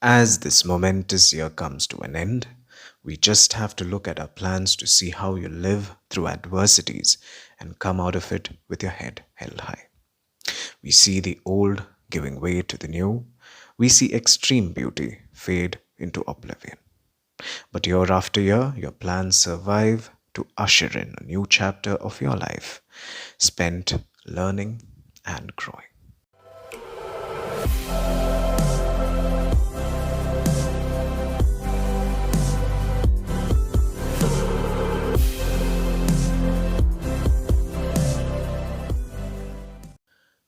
As this momentous year comes to an end, we just have to look at our plans to see how you live through adversities and come out of it with your head held high. We see the old giving way to the new. We see extreme beauty fade into oblivion. But year after year, your plans survive to usher in a new chapter of your life, spent learning and growing.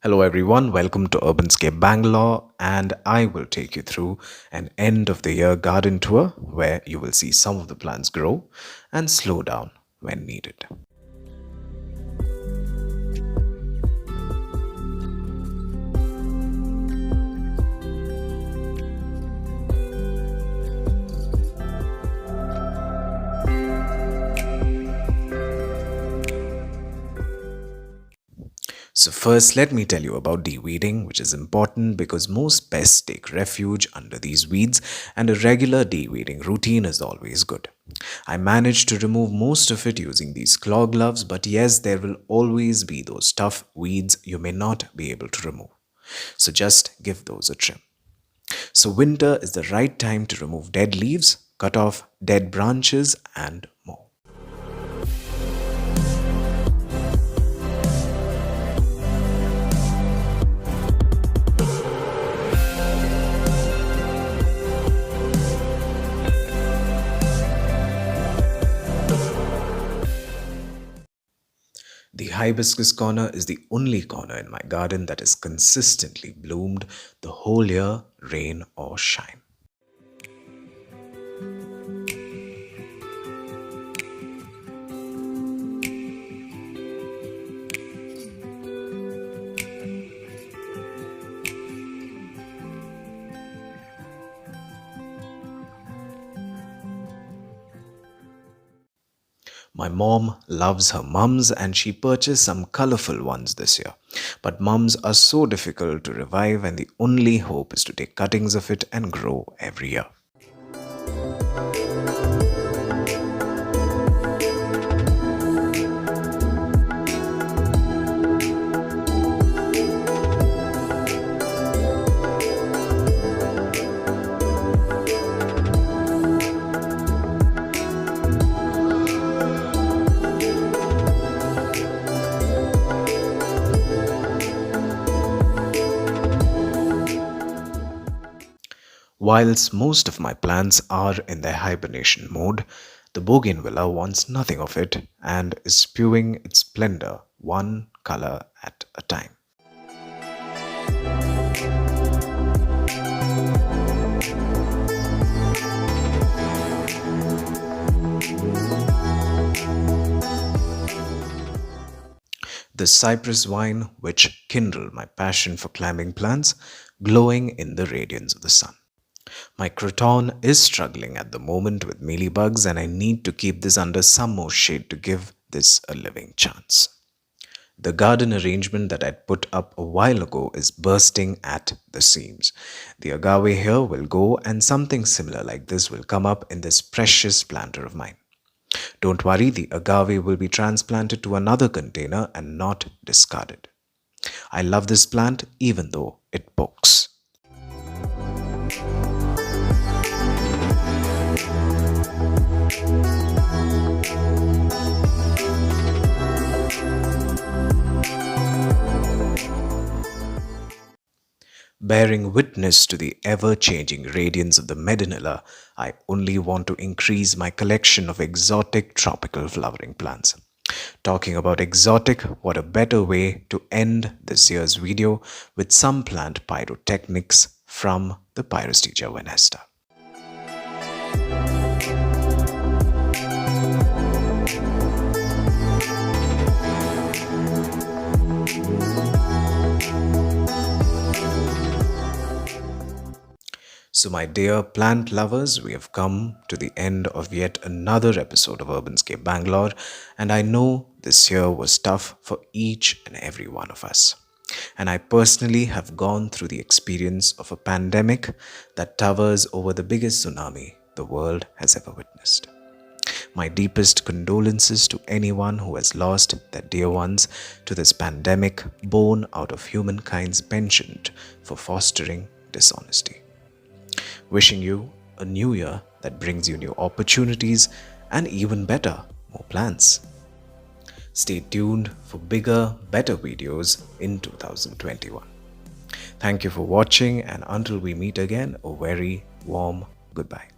Hello everyone, welcome to Urbanscape Bangalore, and I will take you through an end of the year garden tour where you will see some of the plants grow and slow down when needed. So first, let me tell you about de-weeding, which is important because most pests take refuge under these weeds and a regular de-weeding routine is always good. I managed to remove most of it using these claw gloves, but yes, there will always be those tough weeds you may not be able to remove. So just give those a trim. So winter is the right time to remove dead leaves, cut off dead branches and more. The hibiscus corner is the only corner in my garden that is consistently bloomed the whole year, rain or shine. My mom loves her mums and she purchased some colorful ones this year. But mums are so difficult to revive and the only hope is to take cuttings of it and grow every year. Whilst most of my plants are in their hibernation mode, the bougainvillea wants nothing of it and is spewing its splendor one color at a time. The cypress vine, which kindled my passion for climbing plants, glowing in the radiance of the sun. My croton is struggling at the moment with mealybugs and I need to keep this under some more shade to give this a living chance. The garden arrangement that I put up a while ago is bursting at the seams. The agave here will go and something similar like this will come up in this precious planter of mine. Don't worry, the agave will be transplanted to another container and not discarded. I love this plant even though it pokes. Bearing witness to the ever-changing radiance of the Medinilla, I only want to increase my collection of exotic tropical flowering plants. Talking about exotic, what a better way to end this year's video with some plant pyrotechnics from the Pyrostigma venesta. So my dear plant lovers, we have come to the end of yet another episode of Urbanscape Bangalore, and I know this year was tough for each and every one of us. And I personally have gone through the experience of a pandemic that towers over the biggest tsunami the world has ever witnessed. My deepest condolences to anyone who has lost their dear ones to this pandemic born out of humankind's penchant for fostering dishonesty. Wishing you a new year that brings you new opportunities and even better, more plans. Stay tuned for bigger, better videos in 2021. Thank you for watching, and until we meet again, a very warm goodbye.